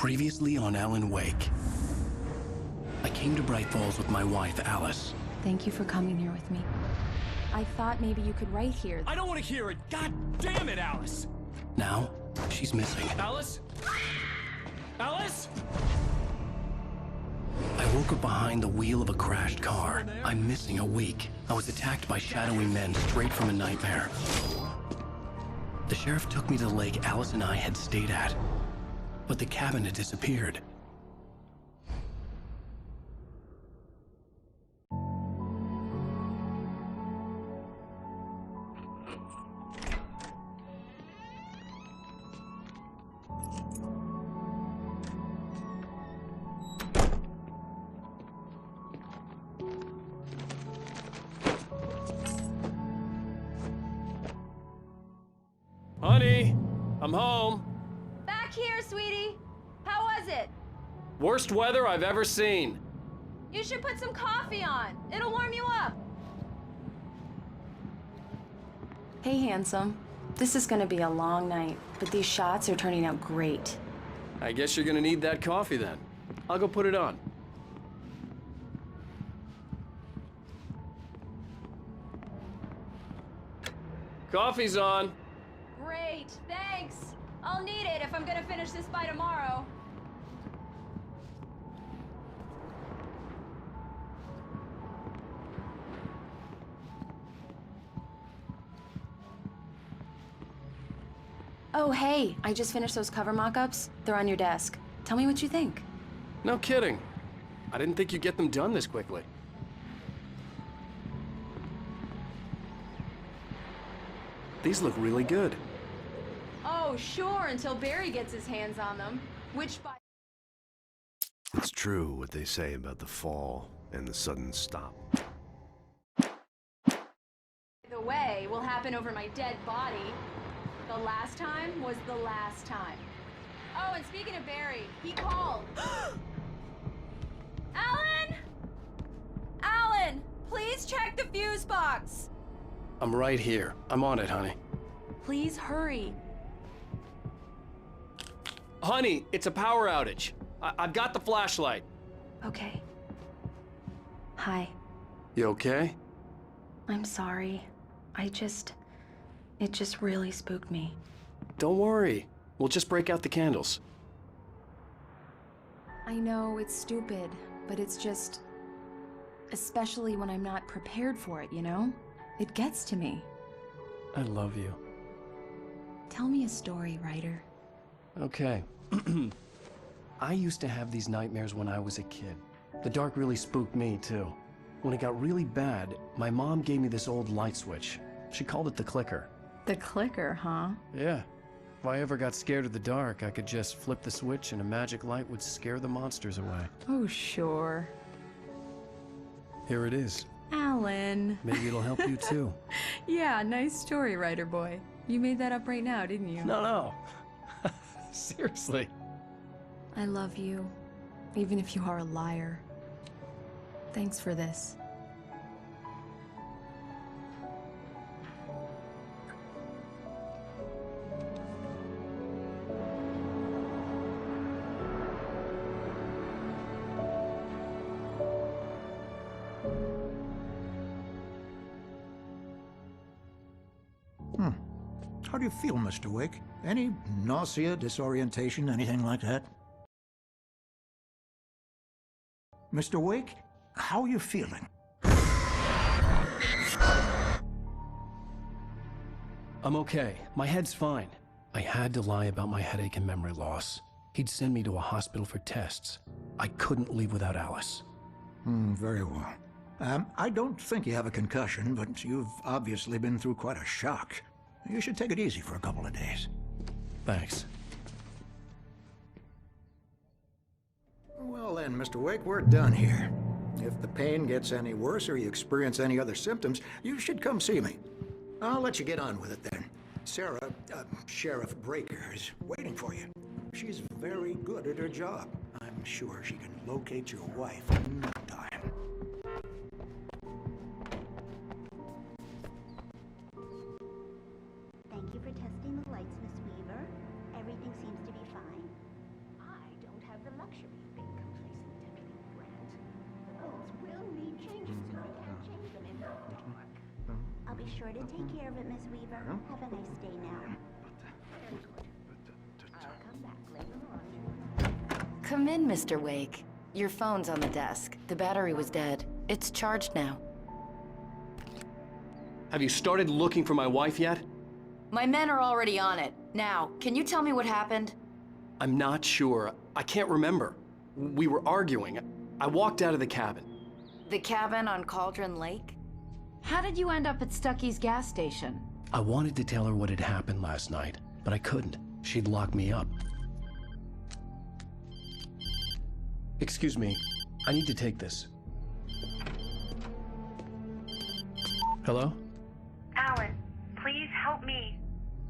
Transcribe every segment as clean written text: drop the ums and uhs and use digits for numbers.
Previously on Alan Wake. I came to Bright Falls with my wife, Alice. Thank you for coming here with me. I thought maybe you could write here. I don't want to hear it! God damn it, Alice! Now, she's missing. Alice? Alice? I woke up behind the wheel of a crashed car. I'm missing a week. I was attacked by shadowy men straight from a nightmare. The sheriff took me to the lake Alice and I had stayed at, but the cabin had disappeared. Honey, I'm home. Back here, sweetie. How was it? Worst weather I've ever seen. You should put some coffee on. It'll warm you up. Hey, handsome. This is gonna be a long night, but these shots are turning out great. I guess you're gonna need that coffee then. I'll go put it on. Coffee's on. Great, thanks. I'll need it if I'm gonna finish this by tomorrow. Oh, hey, I just finished those cover mock-ups. They're on your desk. Tell me what you think. No kidding. I didn't think you'd get them done this quickly. These look really good. Oh, sure, until Barry gets his hands on them. Which by... It's true what they say about the fall and the sudden stop. the way will happen over my dead body. The last time was the last time. Oh, and speaking of Barry, he called. Alan! Alan! Please check the fuse box! I'm right here. I'm on it, honey. Please hurry. Honey, it's a power outage. I've got the flashlight. Okay. Hi. You okay? I'm sorry. It just really spooked me. Don't worry. We'll just break out the candles. I know it's stupid, but it's just... especially when I'm not prepared for it, you know? It gets to me. I love you. Tell me a story, writer. Okay. I used to have these nightmares when I was a kid. The dark really spooked me, too. When it got really bad, my mom gave me this old light switch. She called it the clicker. The clicker, huh? Yeah. If I ever got scared of the dark, I could just flip the switch and a magic light would scare the monsters away. Oh, sure. Here it is. Alan. Maybe it'll help you, too. Yeah, nice story, writer boy. You made that up right now, didn't you? No. Seriously. I love you, even if you are a liar. Thanks for this. How do you feel, Mr. Wake? Any nausea, disorientation, anything like that? Mr. Wake, how are you feeling? I'm okay. My head's fine. I had to lie about my headache and memory loss. He'd send me to a hospital for tests. I couldn't leave without Alice. Very well. I don't think you have a concussion, but you've obviously been through quite a shock. You should take it easy for a couple of days. Thanks. Well then, Mr. Wake, we're done here. If the pain gets any worse or you experience any other symptoms, you should come see me. I'll let you get on with it then. Sarah, Sheriff Breaker, is waiting for you. She's very good at her job. I'm sure she can locate your wife in no time. Thank you for testing the lights, Miss Weaver. Everything seems to be fine. I don't sure to take care of it, Miss Weaver. Have a nice day now. I'll come back later on. Come in, Mr. Wake. Your phone's on the desk. The battery was dead. It's charged now. Have you started looking for my wife yet? My men are already on it. Now, can you tell me what happened? I'm not sure. I can't remember. We were arguing. I walked out of the cabin. The cabin on Cauldron Lake? How did you end up at Stucky's gas station? I wanted to tell her what had happened last night, but I couldn't. She'd lock me up. Excuse me. I need to take this. Hello? Alan, please help me.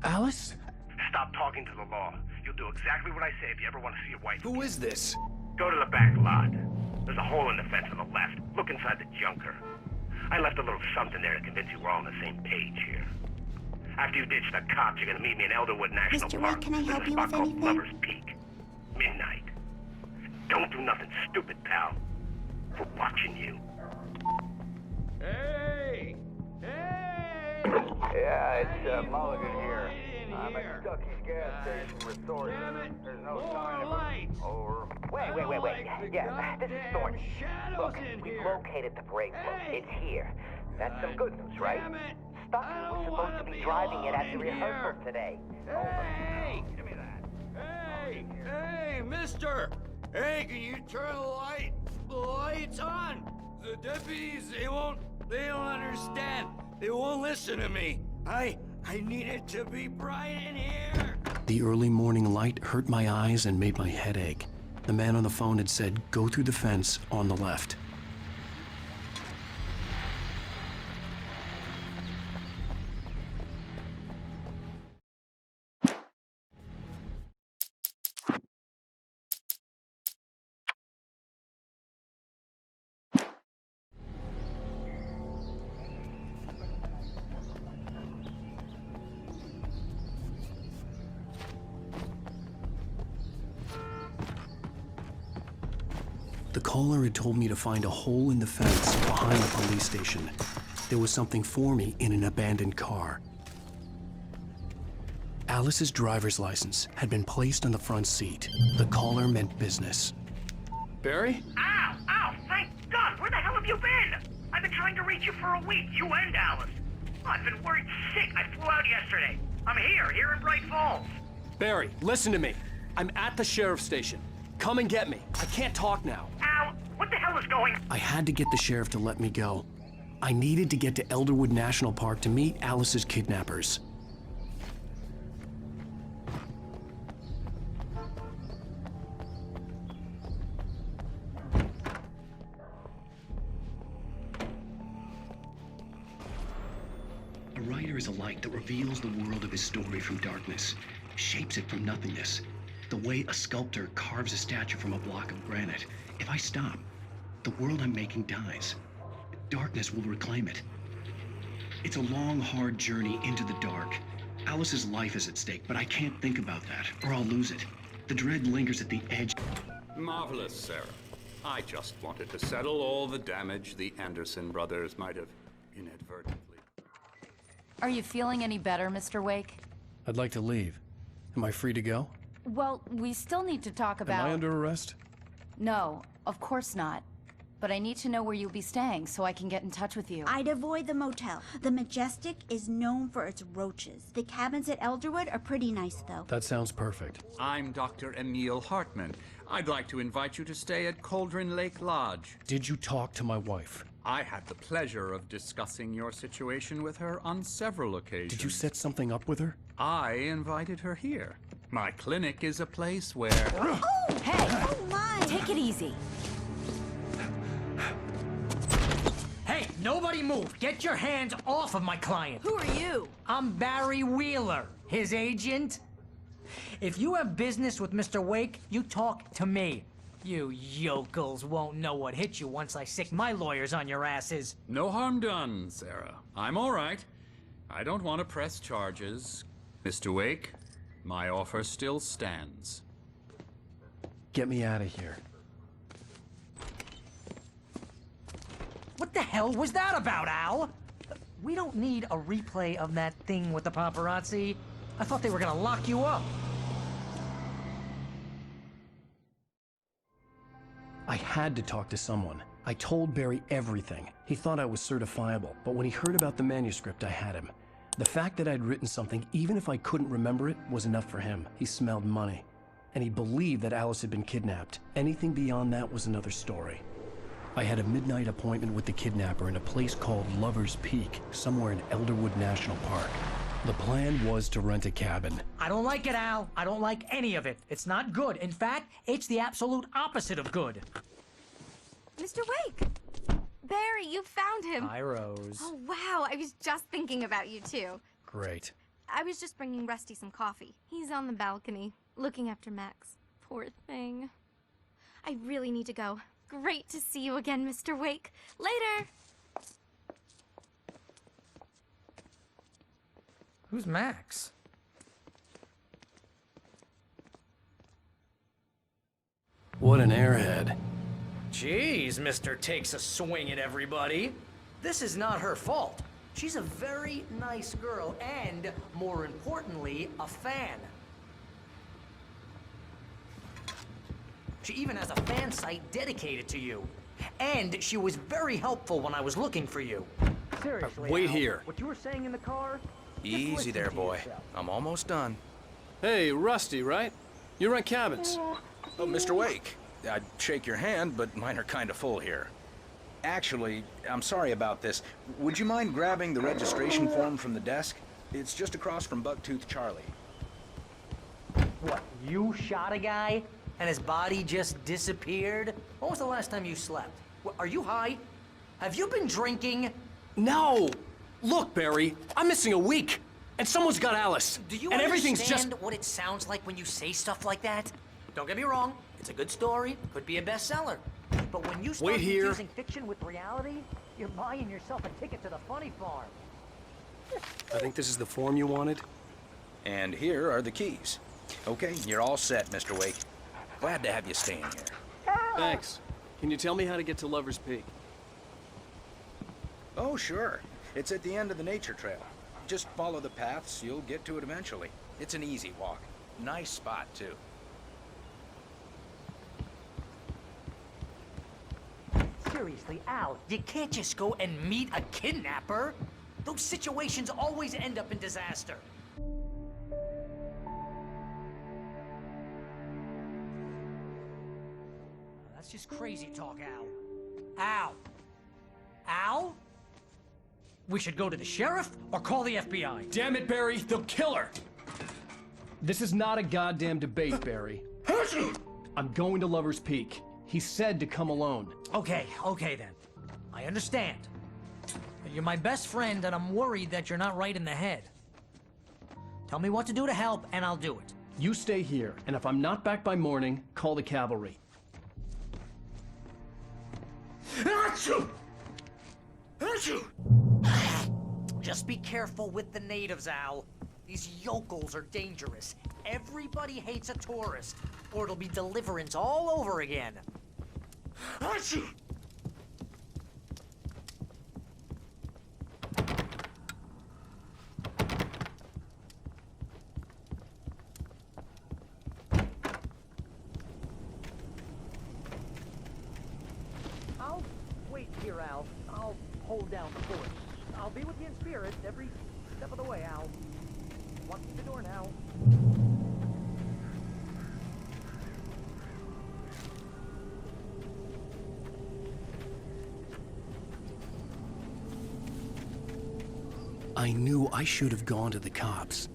Alice? Stop talking to the law. You'll do exactly what I say if you ever want to see your wife. Who is this? Go to the back lot. There's a hole in the fence on the left. Look inside the junker. I left a little something there to convince you we're all on the same page here. After you ditch the cops, you're gonna meet me in Elderwood National Mr. Park. Wake, can I help There's a you spot with called anything? Lover's Peak. Midnight. Don't do nothing stupid, pal. We're watching you. Hey! Hey! Yeah, it's Mulligan here. I'm at Stucky's gas station with Thornton. Damn it! There's no More sign of light! him. Over. Wait. Yeah, this is Thornton. Shadows Look, in we here. located the brake load. Hey! It's here. That's some good news, right? Damn it! Stucky I was don't supposed wanna to be be driving it at the alone in rehearsal here. today. Hey! Give me that. Hey, mister! Hey, can you turn the light? The light's on! The deputies, they don't understand. They won't listen to me. I need it to be bright in here. The early morning light hurt my eyes and made my head ache. The man on the phone had said, go through the fence on the left. The caller had told me to find a hole in the fence behind the police station. There was something for me in an abandoned car. Alice's driver's license had been placed on the front seat. The caller meant business. Barry? Ow! Thank God! Where the hell have you been? I've been trying to reach you for a week, you and Alice. I've been worried sick. I flew out yesterday. I'm here in Bright Falls. Barry, listen to me. I'm at the sheriff's station. Come and get me. I can't talk now. Al, what the hell is going? I had to get the sheriff to let me go. I needed to get to Elderwood National Park to meet Alice's kidnappers. A writer is a light that reveals the world of his story from darkness, shapes it from nothingness. The way a sculptor carves a statue from a block of granite. If I stop, the world I'm making dies. Darkness will reclaim it. It's a long, hard journey into the dark. Alice's life is at stake, but I can't think about that, or I'll lose it. The dread lingers at the edge. Marvelous, Sarah. I just wanted to settle all the damage the Anderson brothers might have inadvertently. Are you feeling any better, Mr. Wake? I'd like to leave. Am I free to go? Well, we still need to talk about... Am I under arrest? No, of course not. But I need to know where you'll be staying so I can get in touch with you. I'd avoid the motel. The Majestic is known for its roaches. The cabins at Elderwood are pretty nice, though. That sounds perfect. I'm Dr. Emil Hartman. I'd like to invite you to stay at Cauldron Lake Lodge. Did you talk to my wife? I had the pleasure of discussing your situation with her on several occasions. Did you set something up with her? I invited her here. My clinic is a place where... Oh! Hey! Oh, my! Take it easy. Hey, nobody move! Get your hands off of my client! Who are you? I'm Barry Wheeler, his agent. If you have business with Mr. Wake, you talk to me. You yokels won't know what hit you once I sick my lawyers on your asses. No harm done, Sarah. I'm all right. I don't want to press charges. Mr. Wake, my offer still stands. Get me out of here. What the hell was that about, Al? we don't need a replay of that thing with the paparazzi. I thought they were gonna lock you up. I had to talk to someone. I told Barry everything. He thought I was certifiable, but when he heard about the manuscript, I had him. The fact that I'd written something, even if I couldn't remember it, was enough for him. He smelled money. And he believed that Alice had been kidnapped. Anything beyond that was another story. I had a midnight appointment with the kidnapper in a place called Lover's Peak, somewhere in Elderwood National Park. The plan was to rent a cabin. I don't like it, Al. I don't like any of it. It's not good. In fact, it's the absolute opposite of good. Mr. Wake! Barry, you found him. Hi, Rose. Oh, wow. I was just thinking about you, too. Great. I was just bringing Rusty some coffee. He's on the balcony, looking after Max. Poor thing. I really need to go. Great to see you again, Mr. Wake. Later! Who's Max? What an airhead. Jeez, Mr. Takes a swing at everybody. This is not her fault. She's a very nice girl and, more importantly, a fan. She even has a fan site dedicated to you. And she was very helpful when I was looking for you. Seriously, wait Al, here. What you were saying in the car? Easy there, boy. I'm almost done. Hey, Rusty, right? You rent cabins. Oh, Mr. Wake. I'd shake your hand, but mine are kind of full here. Actually, I'm sorry about this. Would you mind grabbing the registration form from the desk? It's just across from Bucktooth Charlie. What, you shot a guy and his body just disappeared? When was the last time you slept? Are you high? Have you been drinking? No! Look, Barry, I'm missing a week, and someone's got Alice. Do you and understand everything's just what it sounds like when you say stuff like that? Don't get me wrong, it's a good story, could be a bestseller. But when you start Wait here. confusing fiction with reality, you're buying yourself a ticket to the funny farm. I think this is the form you wanted. And here are the keys. Okay, you're all set, Mr. Wake. Glad to have you staying here. Thanks. Can you tell me how to get to Lover's Peak? Oh, sure. It's at the end of the nature trail. Just follow the paths, you'll get to it eventually. It's an easy walk. Nice spot, too. Seriously, Al, you can't just go and meet a kidnapper. Those situations always end up in disaster. That's just crazy talk, Al. Al! Al? We should go to the sheriff or call the FBI. Damn it, Barry, they'll kill her! This is not a goddamn debate, Barry. I'm going to Lover's Peak. He said to come alone. Okay then. I understand. But you're my best friend, and I'm worried that you're not right in the head. Tell me what to do to help, and I'll do it. You stay here, and if I'm not back by morning, call the cavalry. Achoo! Achoo! Just be careful with the natives, Al. These yokels are dangerous. Everybody hates a tourist, or it'll be Deliverance all over again. Achoo! I'll wait here, Al. I'll hold down the fort. I'll be with you in spirit every step of the way, Al. Walk through the door now. I knew I should have gone to the cops.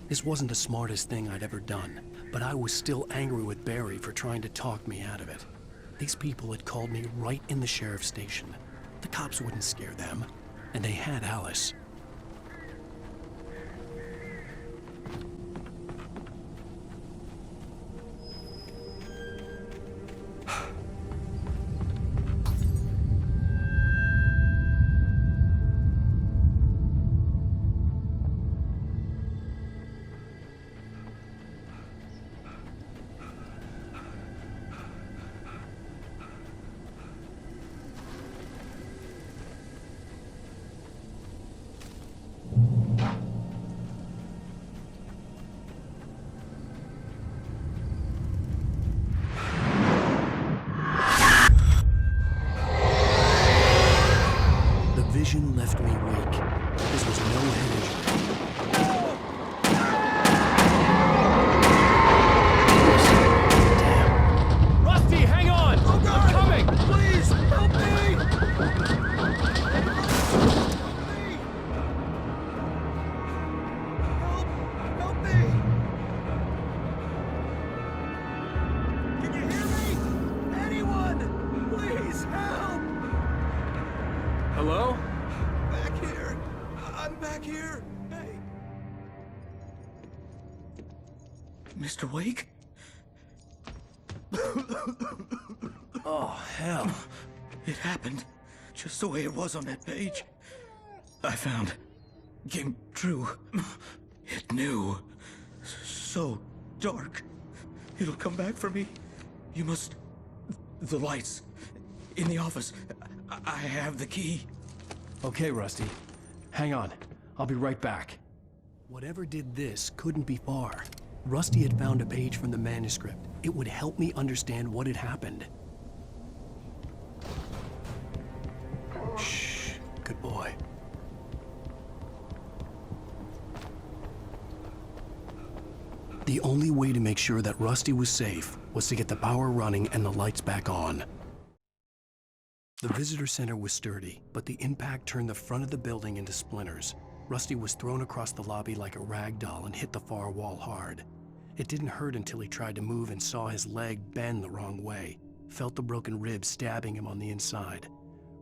This wasn't the smartest thing I'd ever done, but I was still angry with Barry for trying to talk me out of it. These people had called me right in the sheriff's station. The cops wouldn't scare them, and they had Alice. Hello? Back here. I'm back here. Hey. Mr. Wake? Oh, hell. It happened just the way it was on that page. I found. Came true. It knew. So dark. It'll come back for me. You must... The lights. In the office. I have the key. Okay, Rusty. Hang on. I'll be right back. Whatever did this couldn't be far. Rusty had found a page from the manuscript. It would help me understand what had happened. Shh. Good boy. The only way to make sure that Rusty was safe was to get the power running and the lights back on. The visitor center was sturdy, but the impact turned the front of the building into splinters. Rusty was thrown across the lobby like a rag doll and hit the far wall hard. It didn't hurt until he tried to move and saw his leg bend the wrong way, felt the broken rib stabbing him on the inside.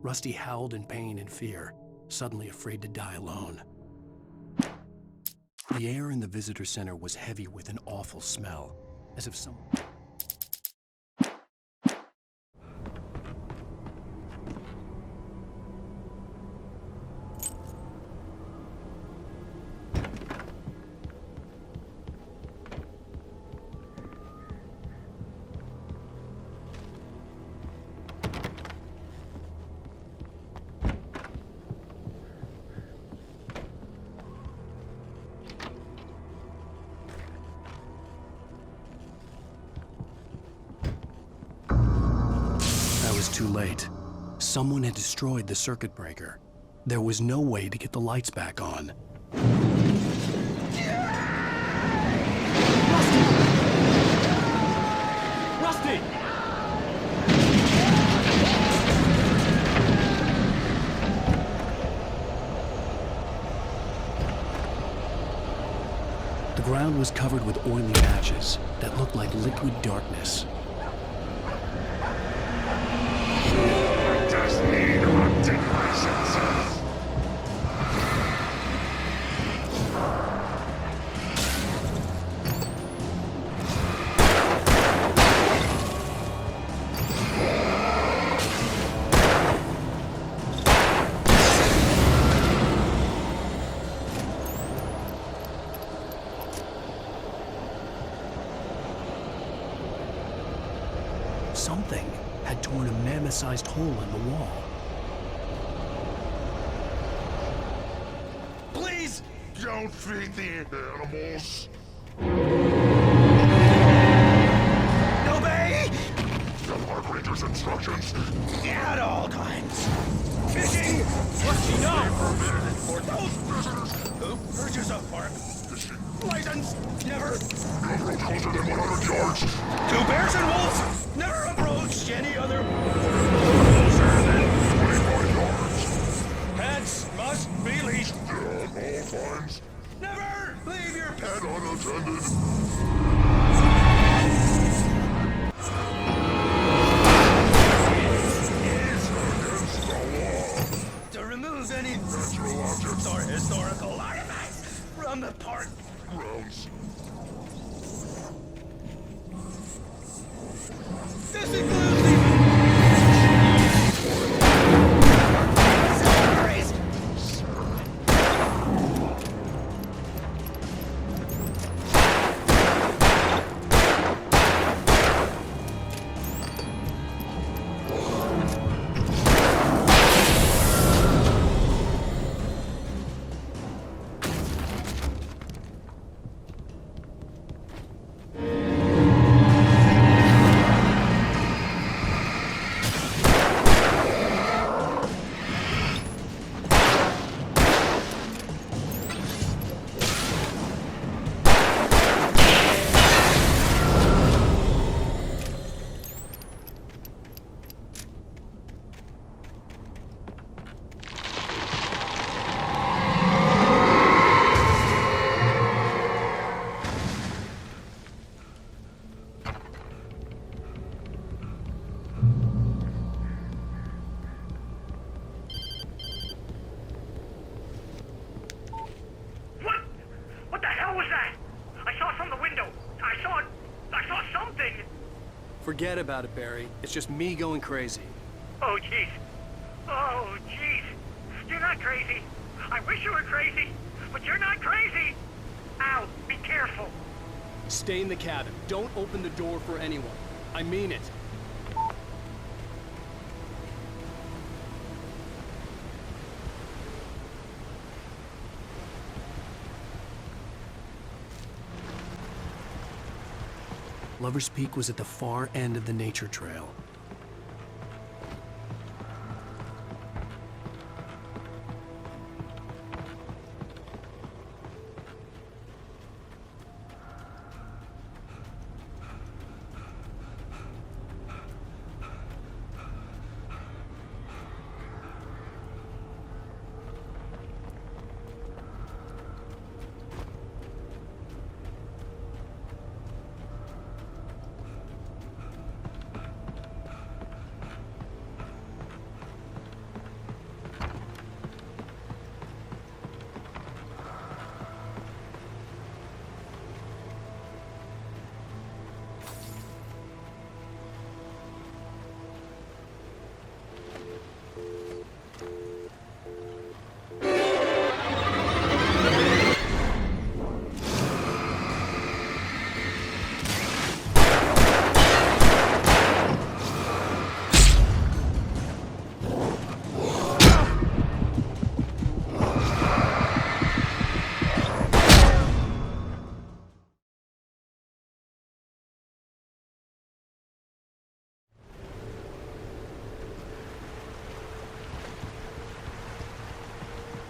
Rusty howled in pain and fear, suddenly afraid to die alone. The air in the visitor center was heavy with an awful smell, as if someone... Too late. Someone had destroyed the circuit breaker. There was no way to get the lights back on. Rusty! The ground was covered with oily patches that looked like liquid darkness. Something had torn a mammoth-sized hole in the wall. Please! Don't feed the animals! Obey! The Park Ranger's instructions! At all times! Fishing! Rusty, no! For those visitors who purchase a park license, never Closer than 100 yards! to bears and wolves! Never approach any other Closer than 25 yards! pets must be leashed. All times. Never leave your pet Unattended. to remove any natural objects or historical artifacts from the park grounds. Forget about it, Barry. It's just me going crazy. Oh, jeez. Oh, jeez. You're not crazy. I wish you were crazy, but you're not crazy. Ow, be careful. Stay in the cabin. Don't open the door for anyone. I mean it. Lover's Peak was at the far end of the nature trail.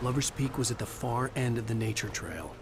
Lover's Peak was at the far end of the nature trail.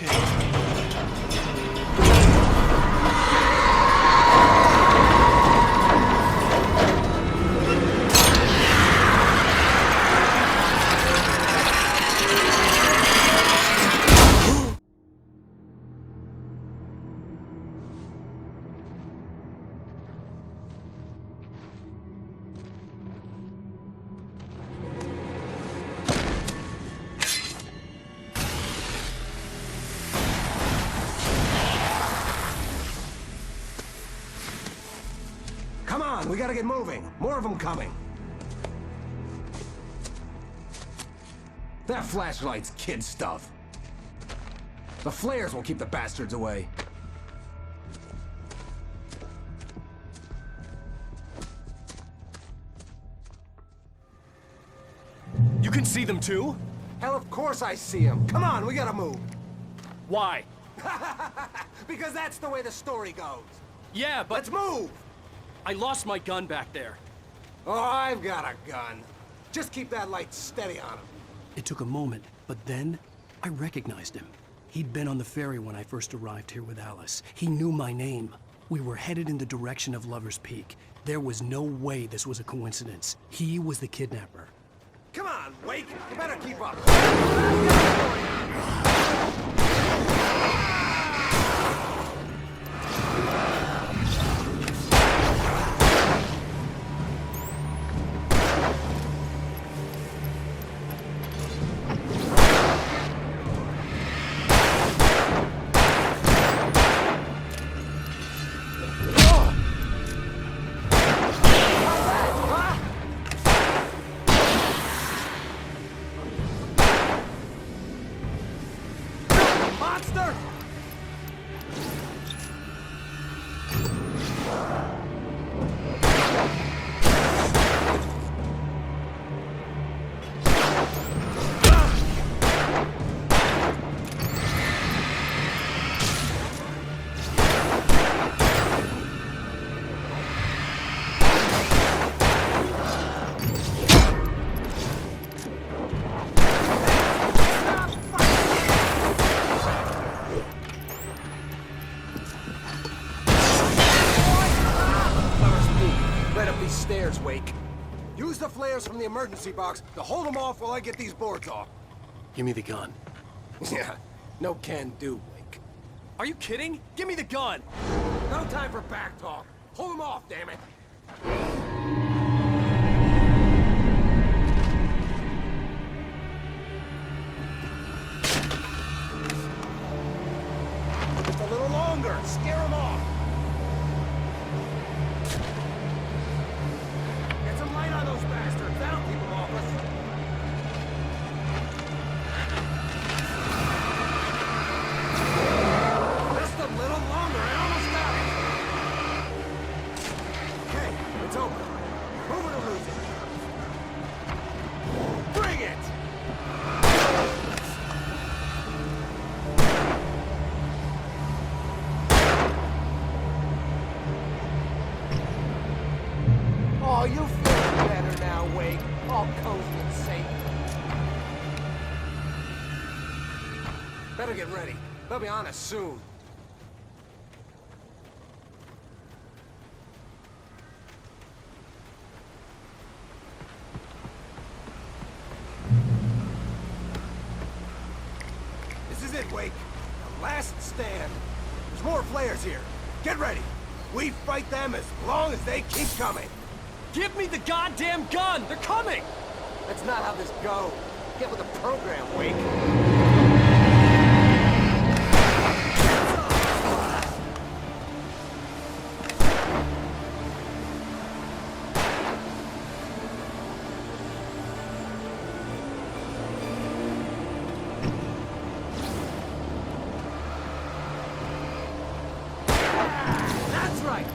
shit. Come on, we gotta get moving. More of them coming. That flashlight's kid stuff. The flares will keep the bastards away. You can see them too? Hell, of course I see them. Come on, we gotta move. Why? Because that's the way the story goes. Yeah, but... Let's move! I lost my gun back there. Oh, I've got a gun. Just keep that light steady on him. It took a moment, but then I recognized him. He'd been on the ferry when I first arrived here with Alice. He knew my name. We were headed in the direction of Lover's Peak. There was no way this was a coincidence. He was the kidnapper. Come on, Wake! You better keep up. Stairs, Wake. Use the flares from the emergency box to hold them off while I get these boards off. Give me the gun. Yeah, no can do, Wake. Are you kidding? Give me the gun! No time for back talk. Hold them off, damn it. Just a little longer. Scare them off. Get some light on those bastards. That'll keep them off us. Just a little longer. I almost got it. Okay, it's over. Move it or lose it. Bring it! Oh, you feel better now, Wake. All cozy and safe. Better get ready. They'll be on us soon. This is it, Wake. The last stand. There's more flares here. Get ready. We fight them as long as they keep coming. Give me the goddamn gun! They're coming! That's not how this goes. Get with the program, Wake. That's right!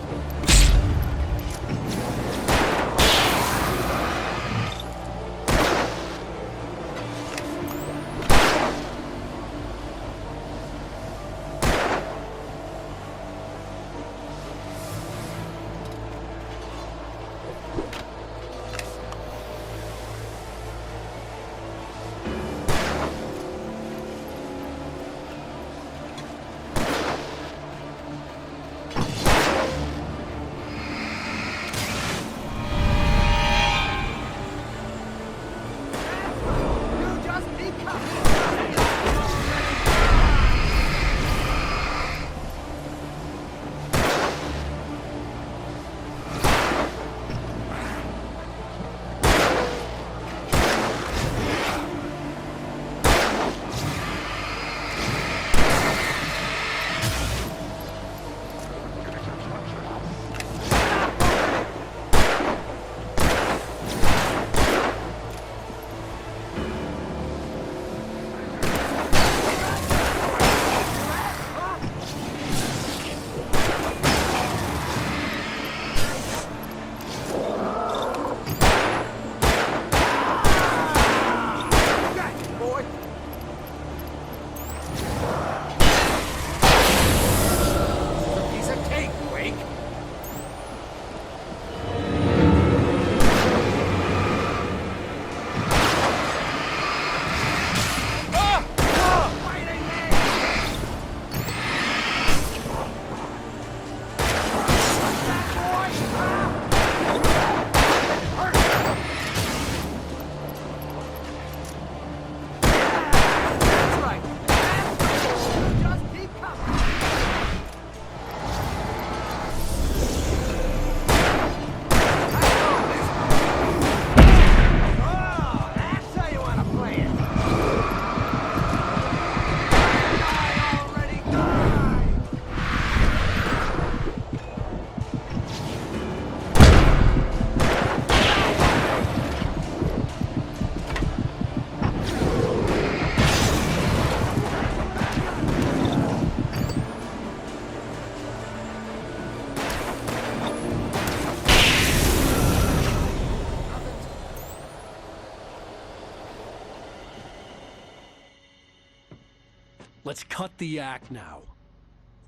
Let's cut the act now.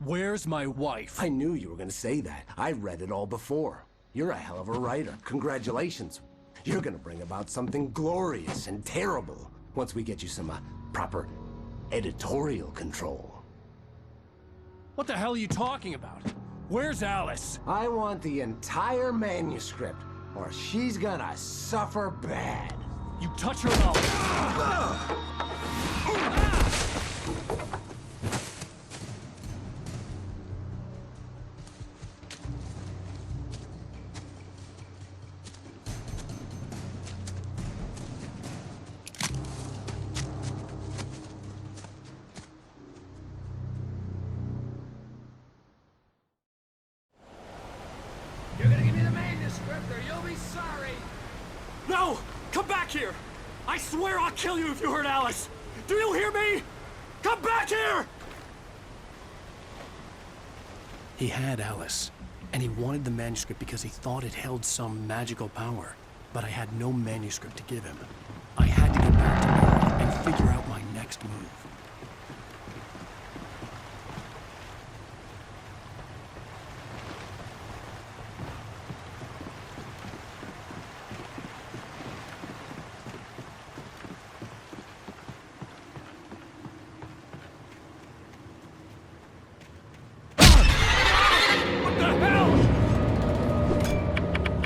Where's my wife? I knew you were gonna say that. I read it all before. You're a hell of a writer. Congratulations. You're gonna bring about something glorious and terrible once we get you some proper editorial control. What the hell are you talking about? Where's Alice? I want the entire manuscript, or she's gonna suffer bad. You touch her mouth. You're gonna give me the manuscript or you'll be sorry! No! Come back here! I swear I'll kill you if you hurt Alice! Do you hear me? Come back here! He had Alice, and he wanted the manuscript because he thought it held some magical power. But I had no manuscript to give him. I had to get back to Mary and figure out my next move.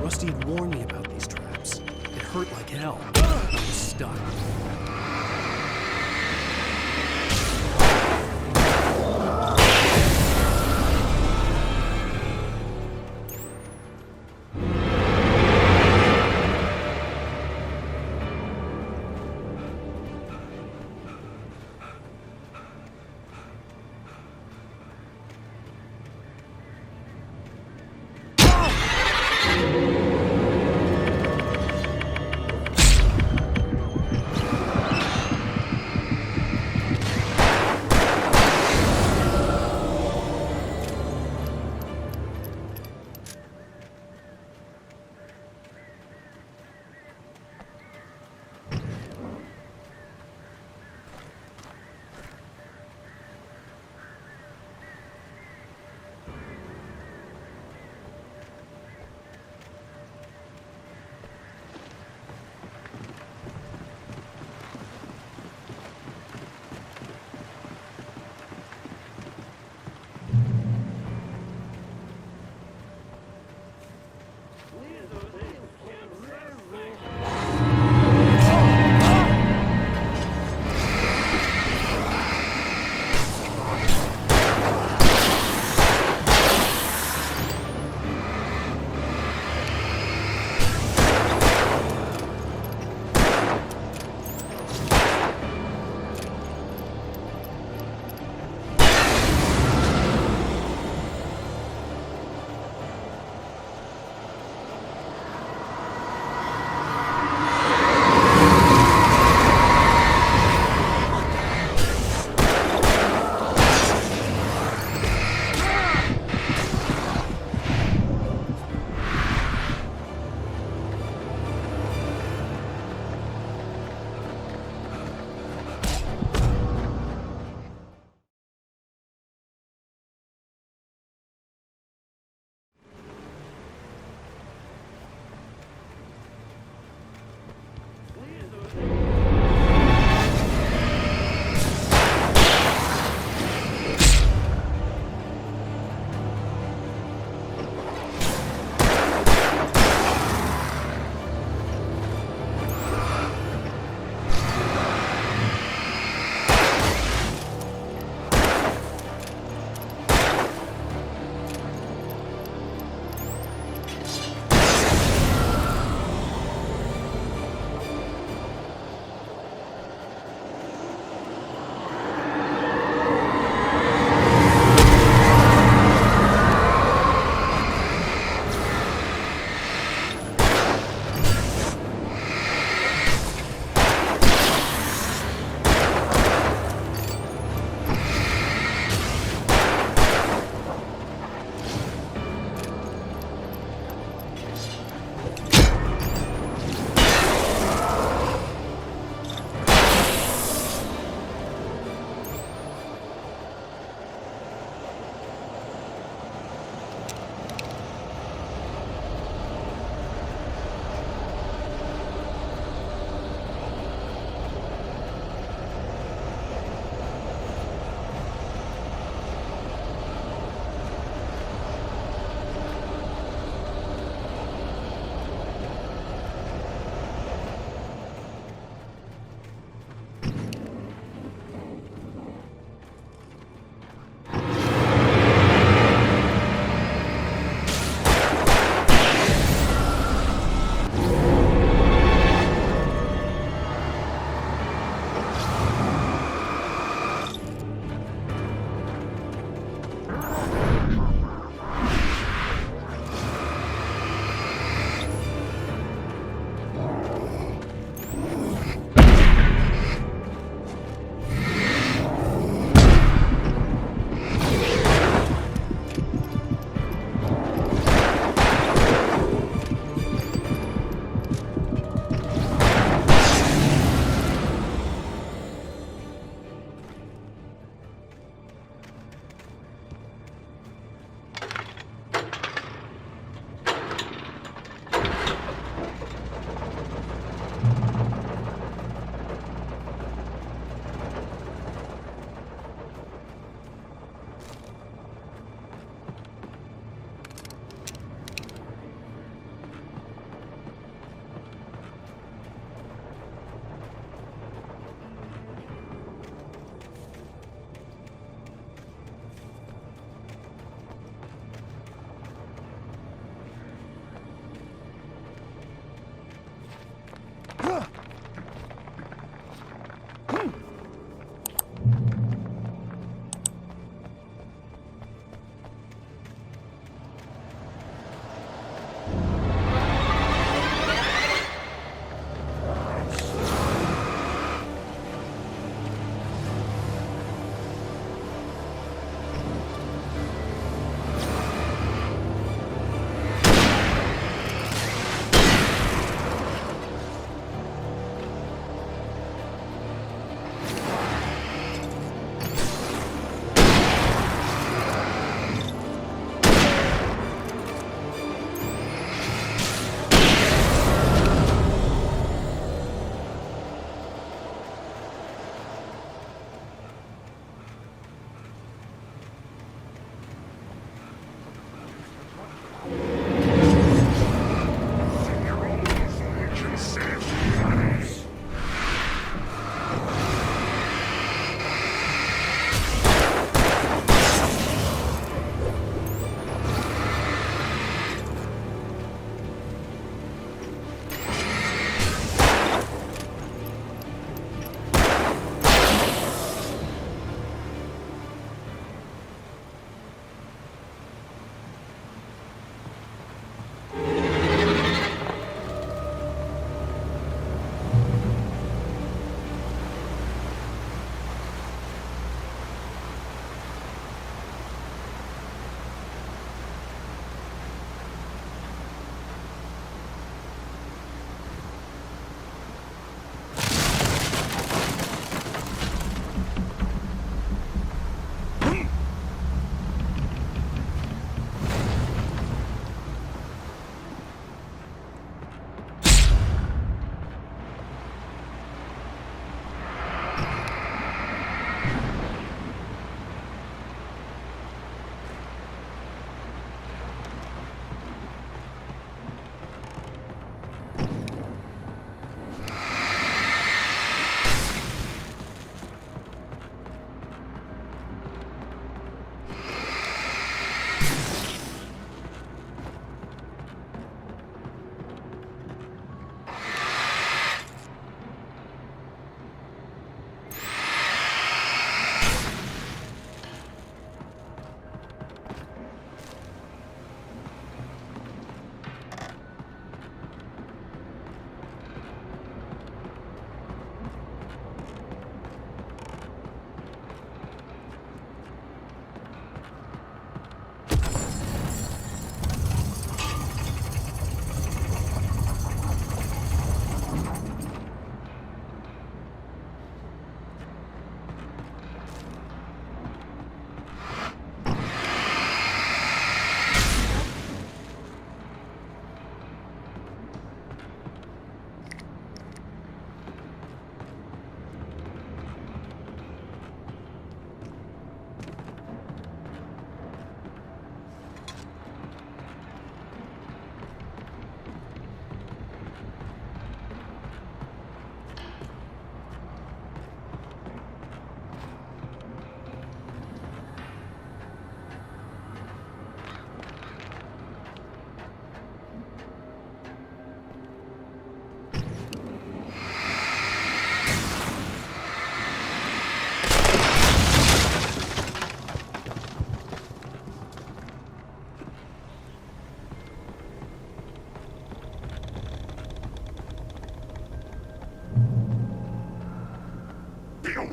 Rusty had warned me about these traps. It hurt like hell. I was stuck.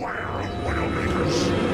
Beware of Widowmakers.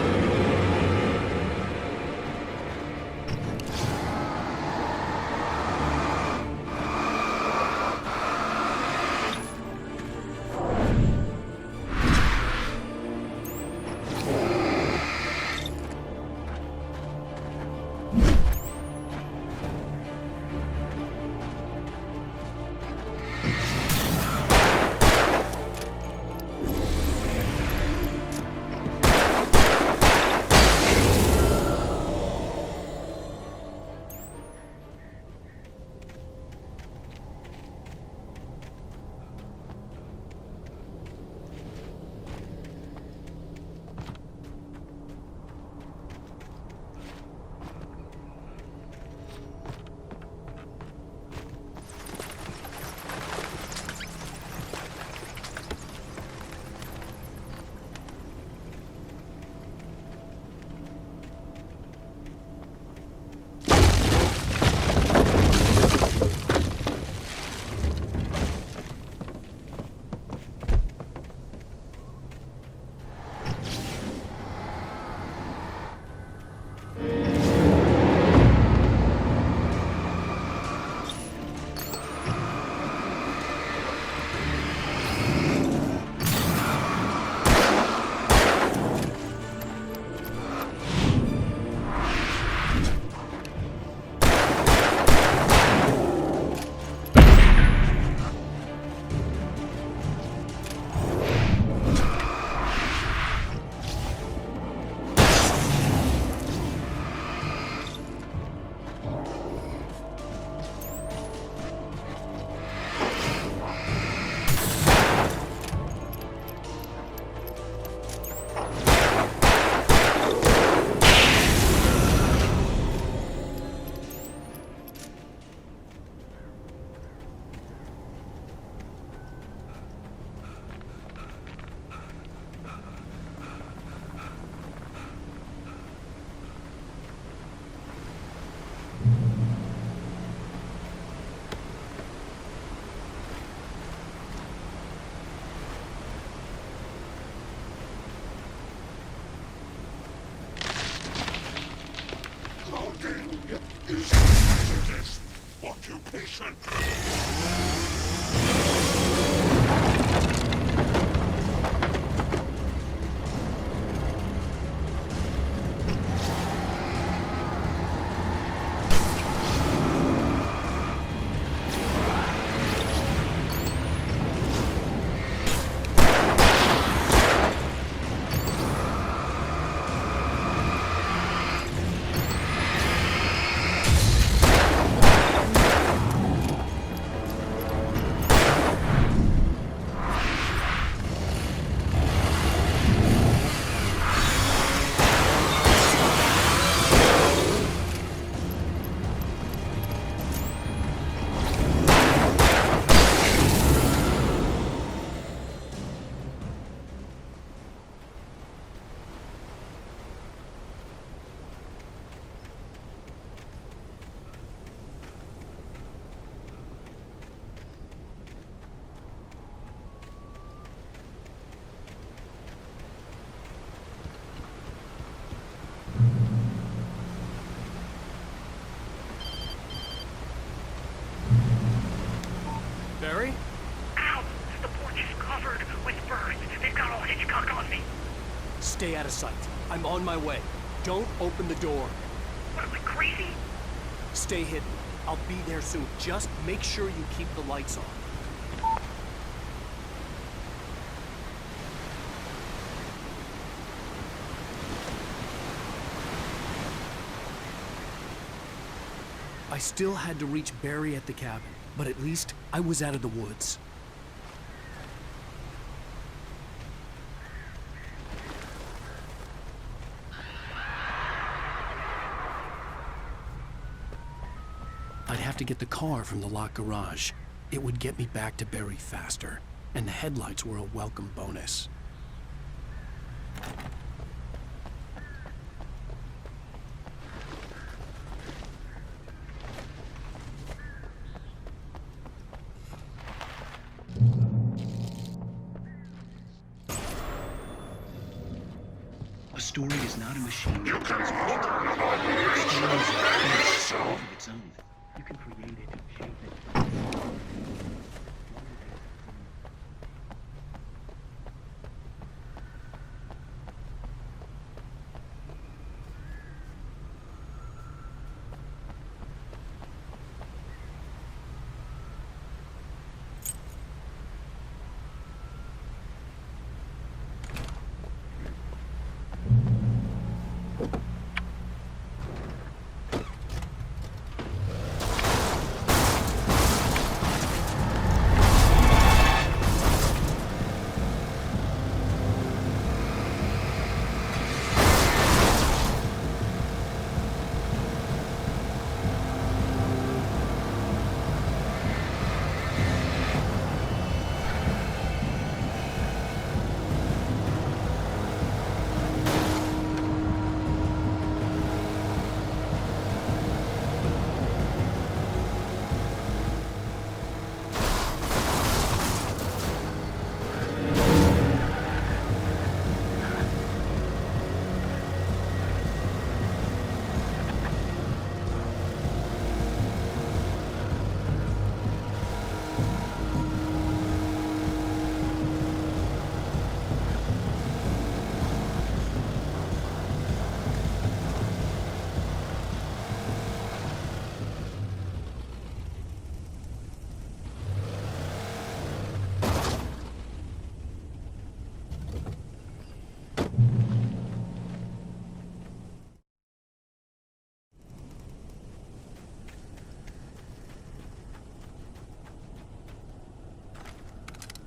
Is this occupation? Barry? Ow! The porch is covered with birds. They've got all Hitchcock on me. Stay out of sight. I'm on my way. Don't open the door. What, am I crazy? Stay hidden. I'll be there soon. Just make sure you keep the lights on. I still had to reach Barry at the cabin, but at least I was out of the woods. I'd have to get the car from the locked garage. It would get me back to Barry faster, and the headlights were a welcome bonus. A story is not a machine that tells what you tell. A story is a life of its own. You can create it, shape it.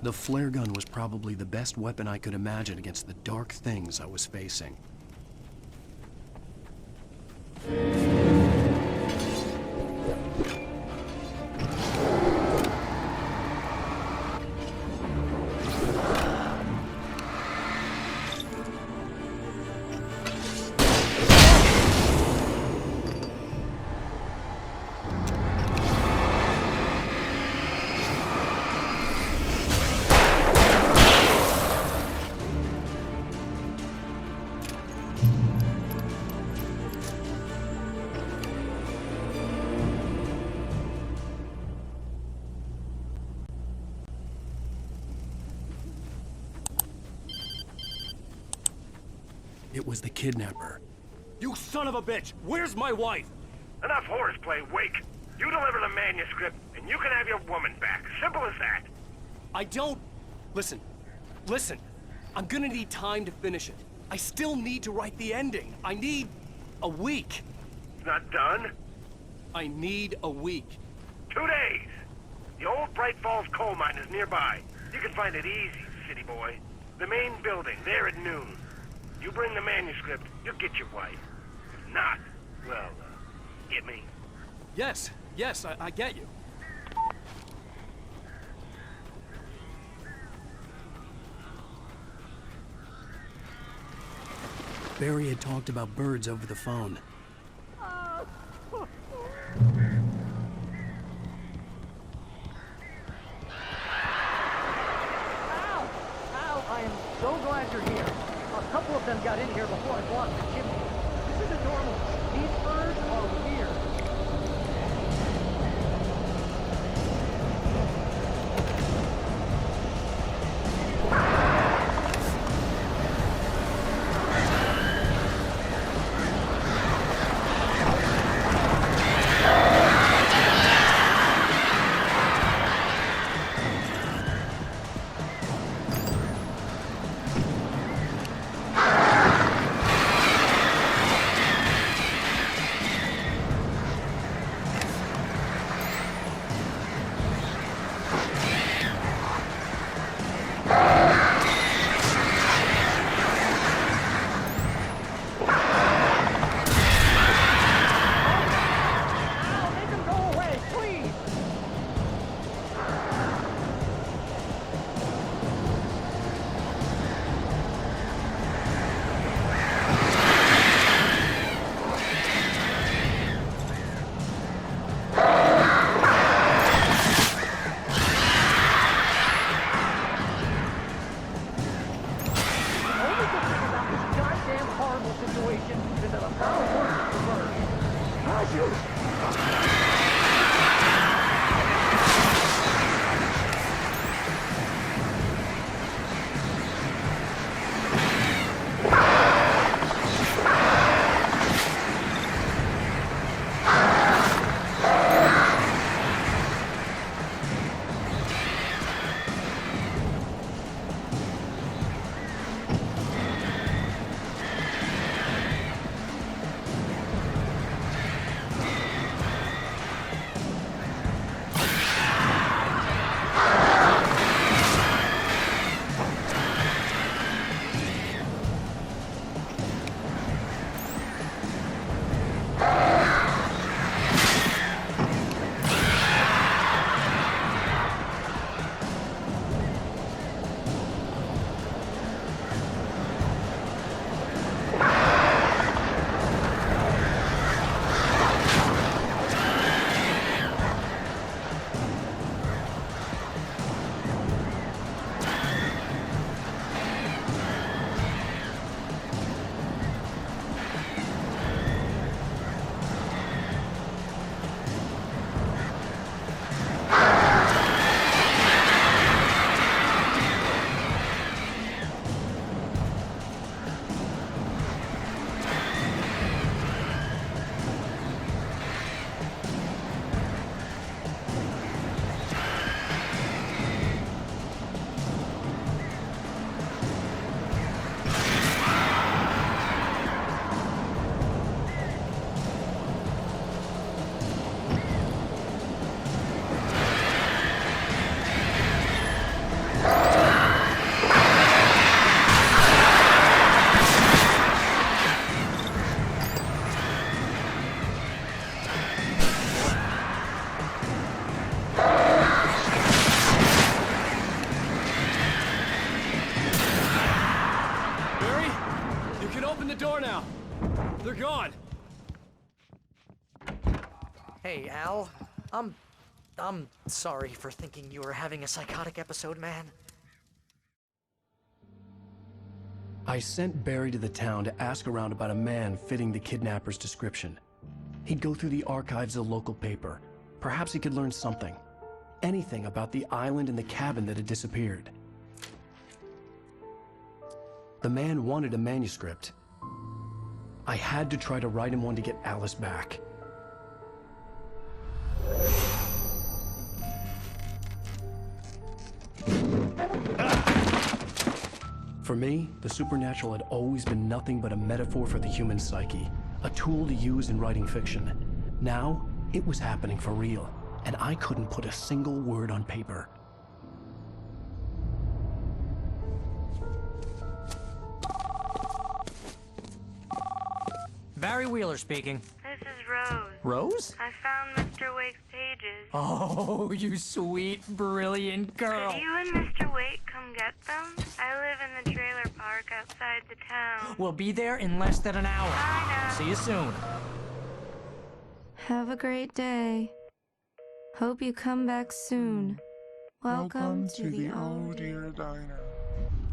The flare gun was probably the best weapon I could imagine against the dark things I was facing. It was the kidnapper. You son of a bitch! Where's my wife? Enough horseplay, Wake. You deliver the manuscript, and you can have your woman back. Simple as that. I don't... Listen. I'm gonna need time to finish it. I still need to write the ending. I need a week. It's not done? I need a week. 2 days. The old Bright Falls coal mine is nearby. You can find it easy, city boy. The main building, there at noon. You bring the manuscript, you'll get your wife. If not, well, get me. Yes, I get you. Barry had talked about birds over the phone. I am so glad you're here. A couple of them got in here before I blocked the chimney. This isn't normal. These birds are weird. door now. They're gone. Hey, Al. I'm sorry for thinking you were having a psychotic episode, man. I sent Barry to the town to ask around about a man fitting the kidnapper's description. He'd go through the archives of the local paper. Perhaps he could learn something. Anything about the island and the cabin that had disappeared. The man wanted a manuscript. I had to try to write him one to get Alice back. For me, the supernatural had always been nothing but a metaphor for the human psyche, a tool to use in writing fiction. Now, it was happening for real, and I couldn't put a single word on paper. Barry Wheeler speaking. This is Rose. Rose? I found Mr. Wake's pages. Oh, you sweet, brilliant girl. Could you and Mr. Wake come get them? I live in the trailer park outside the town. We'll be there in less than an hour. I know. See you soon. Have a great day. Hope you come back soon. Welcome to the Oh Dear Diner.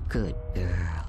Good girl.